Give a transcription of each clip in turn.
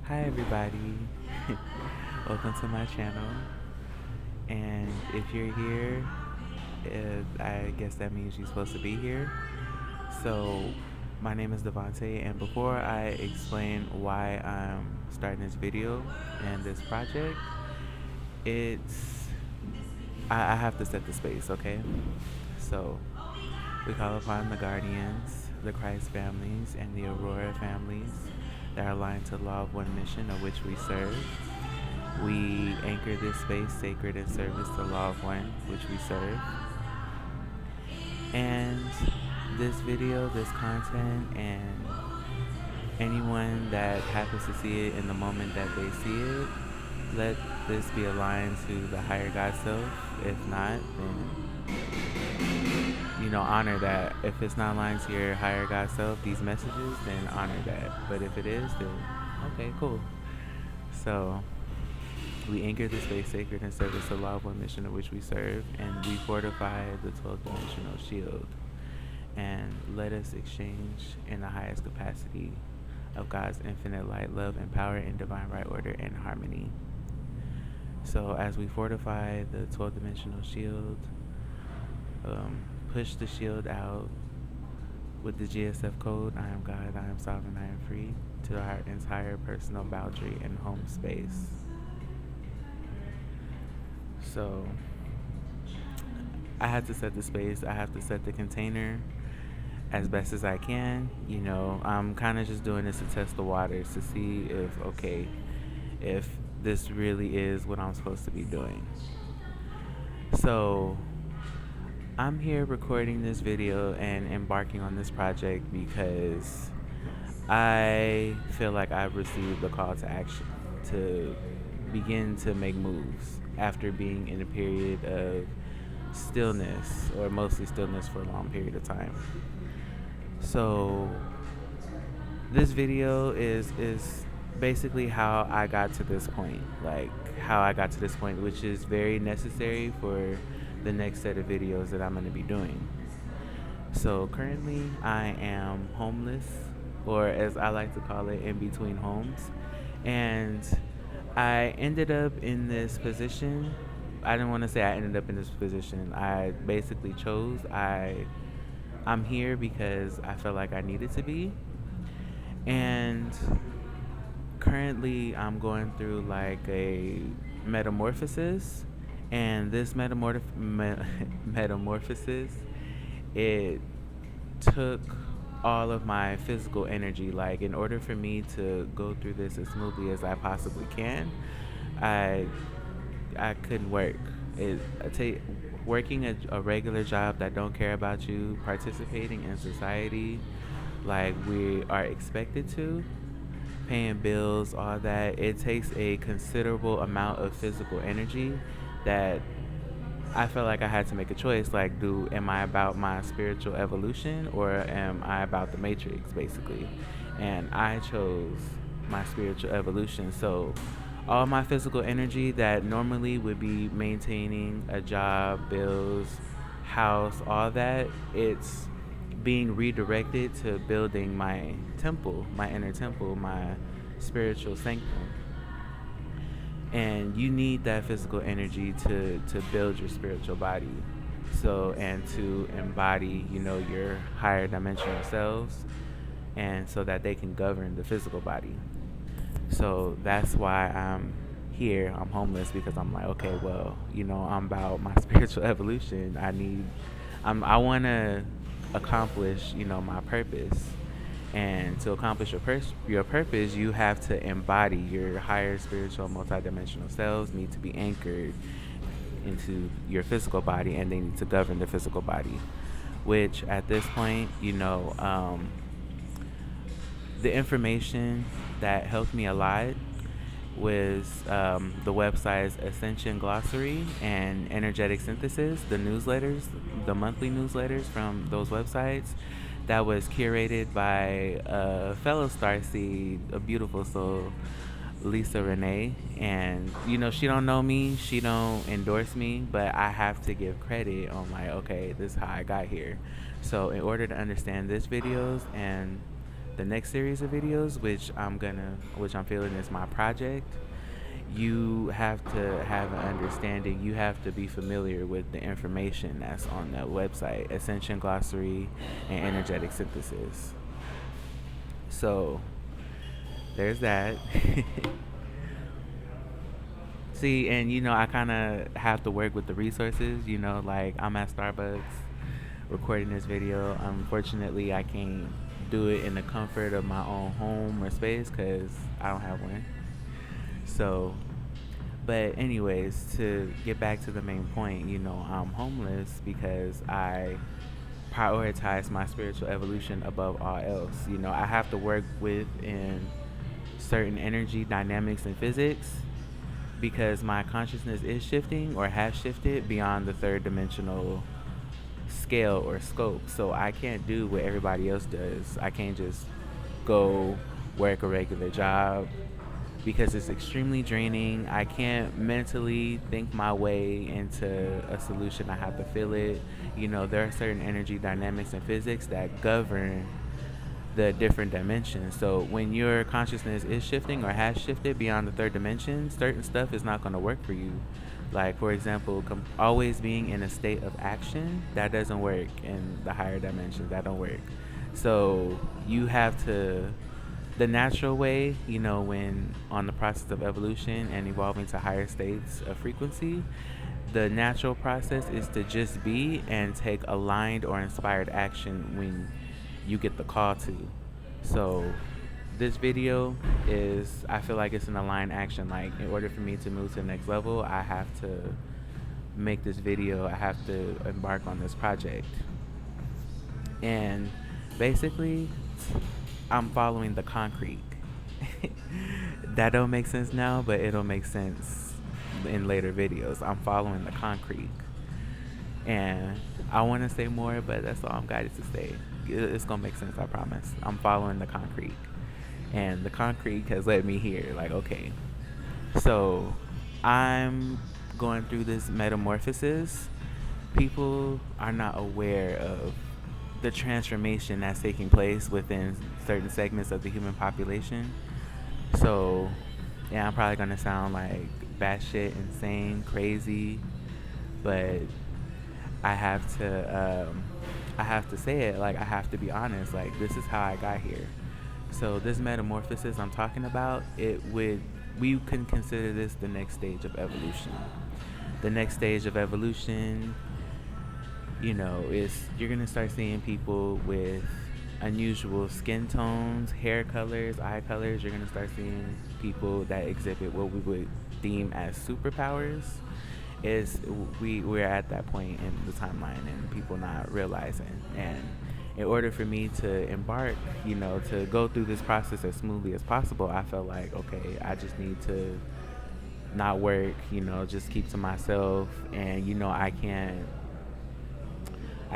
Hi everybody, welcome to my channel. And if you're here, I guess that means you're supposed to be here. So, my name is Devonte, and before I explain why I'm starting this video and this project, it's I have to set the space, okay? So, we call upon the guardians, the Christ families, and the Aurora families that are aligned to the law of one mission of which we serve. We anchor this space sacred in service to the law of one which we serve. And this video, this content, and anyone that happens to see it in the moment that they see it, let this be aligned to the higher God self. If not, then honor that. If it's not aligned to your higher God self, these messages, then honor that. But if it is, then okay, cool. So we anchor the space sacred in service to the law of one mission of which we serve, and we fortify the 12th dimensional shield. And let us exchange in the highest capacity of God's infinite light, love, and power in divine right order and harmony. So as we fortify the 12th dimensional shield, push the shield out with the GSF code, I am God, I am sovereign, I am free, to our entire personal boundary and home space. So I have to set the space, I have to set the container as best as I can. I'm kind of just doing this to test the waters to see if this really is what I'm supposed to be doing. So I'm here recording this video and embarking on this project because I feel like I've received a call to action to begin to make moves after being in a period of stillness, or mostly stillness, for a long period of time. So this video is basically how I got to this point, which is very necessary for the next set of videos that I'm going to be doing. So currently I am homeless, or as I like to call it, in between homes. And I ended up in this position. I didn't want to say I ended up in this position. I basically chose. I'm here because I felt like I needed to be. And currently I'm going through like a metamorphosis. And this metamorphosis, it took all of my physical energy. Like, in order for me to go through this as smoothly as I possibly can, I I couldn't work. Working a regular job that don't care about you, participating in society like we are expected to, paying bills, all that. It takes a considerable amount of physical energy that I felt like I had to make a choice. Like, am I about my spiritual evolution, or am I about the matrix, basically? And I chose my spiritual evolution. So all my physical energy that normally would be maintaining a job, bills, house, all that, it's being redirected to building my temple, my inner temple, my spiritual sanctum. And you need that physical energy to build your spiritual body, so, and to embody your higher dimensional selves, and so that they can govern the physical body. So that's why I'm here. I'm homeless because I'm like, okay, well, I'm about my spiritual evolution. I want to accomplish my purpose. And to accomplish your purpose, you have to embody your higher spiritual multidimensional selves. Need to be anchored into your physical body, and they need to govern the physical body. Which at this point, the information that helped me a lot was the websites Ascension Glossary and Energetic Synthesis, the newsletters, the monthly newsletters from those websites, that was curated by a fellow starseed, a beautiful soul, Lisa Renee. And she don't know me, she don't endorse me, but I have to give credit on, like, okay, this is how I got here. So in order to understand this videos and the next series of videos, which I'm feeling is my project, you have to have an understanding. You have to be familiar with the information that's on that website, Ascension Glossary and Energetic Synthesis. So there's that. See, and I kind of have to work with the resources. Like I'm at Starbucks recording this video. Unfortunately, I can't do it in the comfort of my own home or space because I don't have one. So, but anyways, to get back to the main point, I'm homeless because I prioritize my spiritual evolution above all else. I have to work within certain energy dynamics and physics because my consciousness is shifting or has shifted beyond the third dimensional scale or scope. So I can't do what everybody else does. I can't just go work a regular job because it's extremely draining. I can't mentally think my way into a solution. I have to feel it. There are certain energy dynamics and physics that govern the different dimensions. So when your consciousness is shifting or has shifted beyond the third dimension, certain stuff is not going to work for you. Like, for example, always being in a state of action, that doesn't work in the higher dimensions. That don't work. So you have to, the natural way, when on the process of evolution and evolving to higher states of frequency, the natural process is to just be and take aligned or inspired action when you get the call to. So this video is, I feel like it's an aligned action. Like, in order for me to move to the next level, I have to make this video. I have to embark on this project. And basically, I'm following the concrete. That don't make sense now, but it'll make sense in later videos. I'm following the concrete. And I want to say more, but that's all I'm guided to say. It's going to make sense, I promise. I'm following the concrete. And the concrete has led me here. Like, okay. So I'm going through this metamorphosis. People are not aware of the transformation that's taking place within certain segments of the human population. So, yeah, I'm probably going to sound like batshit insane, crazy, but I have to say it. Like, I have to be honest. Like, this is how I got here. So this metamorphosis I'm talking about, we can consider this the next stage of evolution. The next stage of evolution, is you're gonna start seeing people with unusual skin tones, hair colors, eye colors. You're gonna start seeing people that exhibit what we would deem as superpowers. We're at that point in the timeline and people not realizing. And in order for me to embark, to go through this process as smoothly as possible, I felt like, okay, I just need to not work, just keep to myself. And I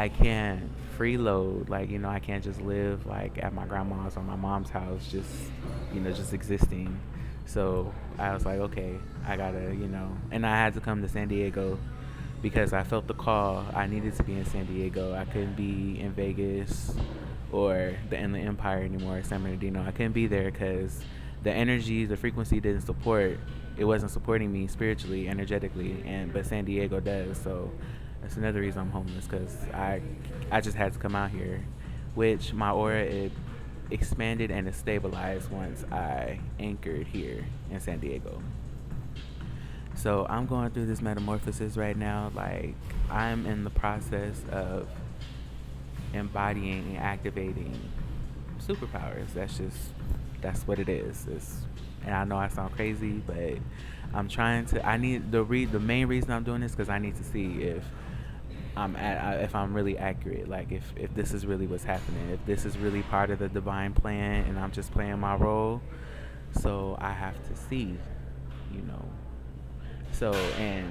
can't freeload. Like, I can't just live like at my grandma's or my mom's house, just existing. So I was like, okay, I gotta, and I had to come to San Diego because I felt the call. I needed to be in San Diego. I couldn't be in Vegas or the Inland Empire anymore, San Bernardino. I couldn't be there because the energy, the frequency didn't support. It wasn't supporting me spiritually, energetically, but San Diego does. So that's another reason I'm homeless, because I just had to come out here, which my aura, it expanded and it stabilized once I anchored here in San Diego. So I'm going through this metamorphosis right now. Like, I'm in the process of embodying and activating superpowers. That's what it is. And I know I sound crazy, but I'm trying to. I need the main reason I'm doing this because I need to see if I'm really accurate. Like, if this is really what's happening, if this is really part of the divine plan, and I'm just playing my role. So I have to see, So, and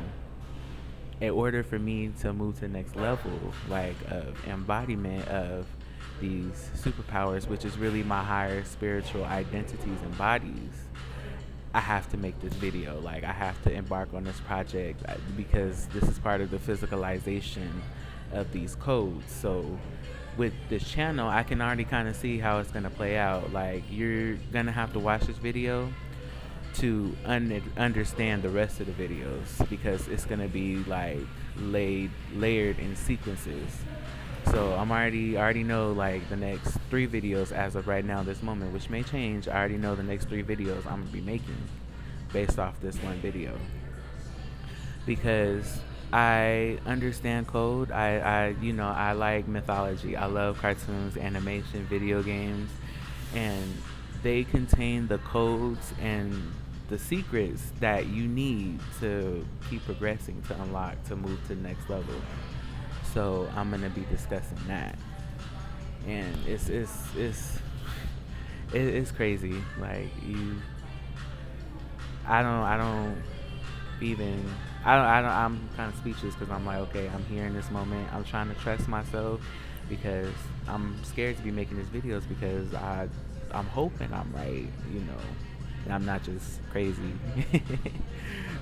in order for me to move to the next level, like, of embodiment of these superpowers, which is really my higher spiritual identities and bodies, I have to make this video. Like, I have to embark on this project because this is part of the physicalization of these codes. So with this channel, I can already kind of see how it's gonna play out. Like, you're gonna have to watch this video to understand the rest of the videos, because it's gonna be like layered in sequences. So I already know like the next 3 videos as of right now, this moment, which may change. I already know the next 3 videos I'm gonna be making based off this one video, because I understand code. I like mythology. I love cartoons, animation, video games, and they contain the codes and the secrets that you need to keep progressing, to unlock, to move to the next level. So I'm gonna be discussing that, and it's crazy. Like, I don't even I'm kind of speechless, because I'm like, okay, I'm here in this moment. I'm trying to trust myself, because I'm scared to be making these videos, because I'm hoping I'm right, and I'm not just crazy.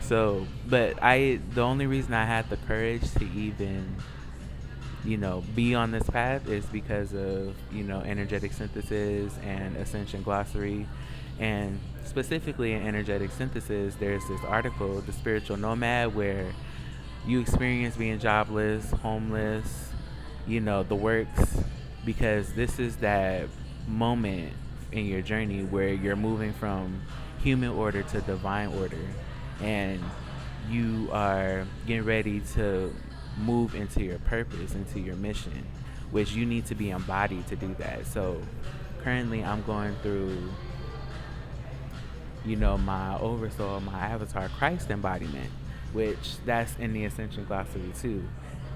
So, but the only reason I had the courage to even be on this path is because of, energetic synthesis and ascension glossary. And specifically in energetic synthesis, there's this article, The Spiritual Nomad, where you experience being jobless, homeless, the works, because this is that moment in your journey where you're moving from human order to divine order, and you are getting ready to move into your purpose, into your mission, which you need to be embodied to do that. So currently I'm going through, my oversoul, my avatar Christ embodiment, which that's in the Ascension Glossary too.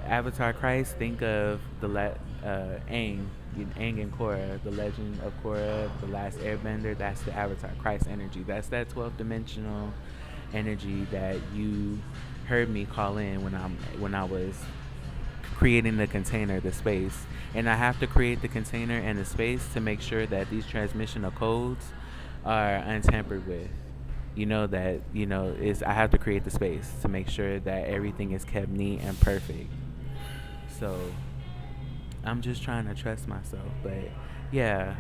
Avatar Christ, think of the Aang and Korra, the Legend of Korra, the Last Airbender. That's the Avatar Christ energy. That's that 12th dimensional energy that you heard me call in when I was creating the container, the space. And I have to create the container and the space to make sure that these transmissional codes are untampered with. I have to create the space to make sure that everything is kept neat and perfect. So I'm just trying to trust myself. But yeah,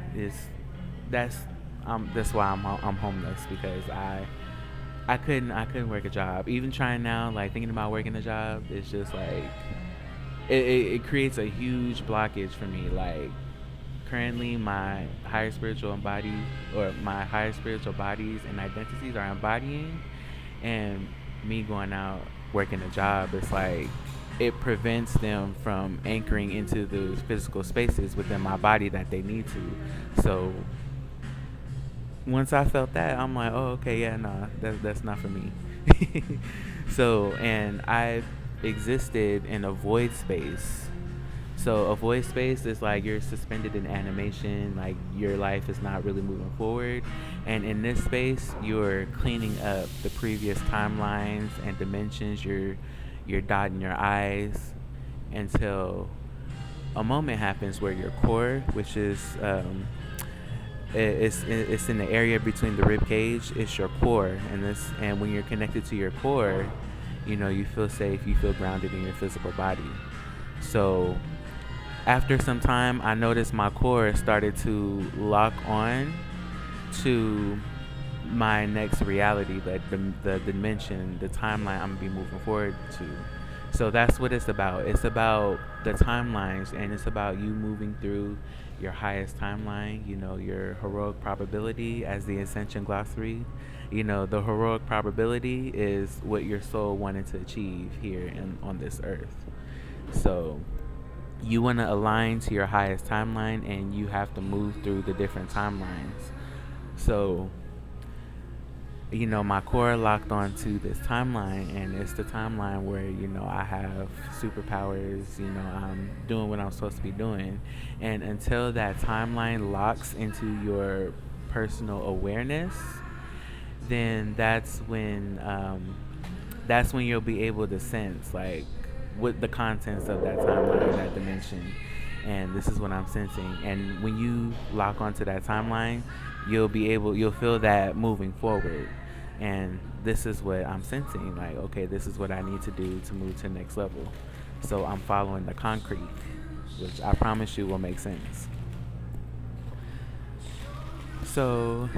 that's why I'm homeless, because I couldn't work a job. Even trying now, like thinking about working a job, it's just like it creates a huge blockage for me. Like, currently my higher spiritual bodies and identities are embodying, and me going out working a job, it's like it prevents them from anchoring into the physical spaces within my body that they need to. So once I felt that, I'm like, oh, okay, yeah, nah, that's not for me. So, and I existed in a void space. So a void space is like you're suspended in animation, like your life is not really moving forward. And in this space, you're cleaning up the previous timelines and dimensions. You're dotting your I's until a moment happens where your core, which is it's in the area between the rib cage. It's your core, and when you're connected to your core, you feel safe, you feel grounded in your physical body. So after some time, I noticed my core started to lock on to my next reality, the dimension, the timeline I'm gonna be moving forward to. So that's what it's about. It's about the timelines, and it's about you moving through your highest timeline, your heroic probability, as the Ascension Glossary. The heroic probability is what your soul wanted to achieve here on this earth. So you want to align to your highest timeline, and you have to move through the different timelines. So my core locked onto this timeline, and it's the timeline where, I have superpowers, I'm doing what I'm supposed to be doing. And until that timeline locks into your personal awareness, then that's when you'll be able to sense, like, what the contents of that timeline, that dimension. And this is what I'm sensing. And when you lock onto that timeline, you'll feel that moving forward. And this is what I'm sensing, like, okay, this is what I need to do to move to the next level. So I'm following the concrete. which I promise you will make sense. So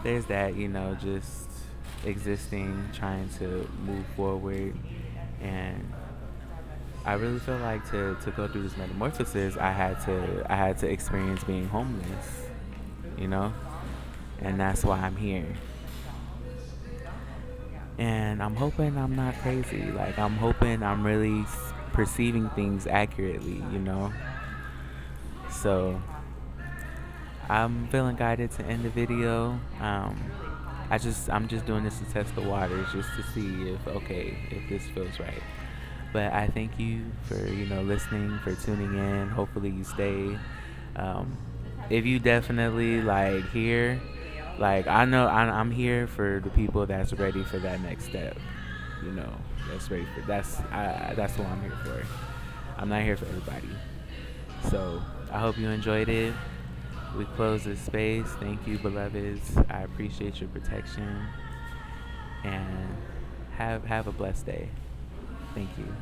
there's that, just existing, trying to move forward. And I really feel like to go through this metamorphosis, I had to experience being homeless, you know? And that's why I'm here. And I'm hoping I'm not crazy. Like, I'm hoping I'm really perceiving things accurately. So I'm feeling guided to end the video. I'm just doing this to test the waters, just to see if this feels right. But I thank you for listening, for tuning in. Hopefully you stay. Um, if you definitely like here, like I know I'm here for the people that's ready for that next step. You know, that's ready for that's what I'm here for. I'm not here for everybody. So I hope you enjoyed it. We close this space. Thank you, beloveds. I appreciate your protection, and have a blessed day. Thank you.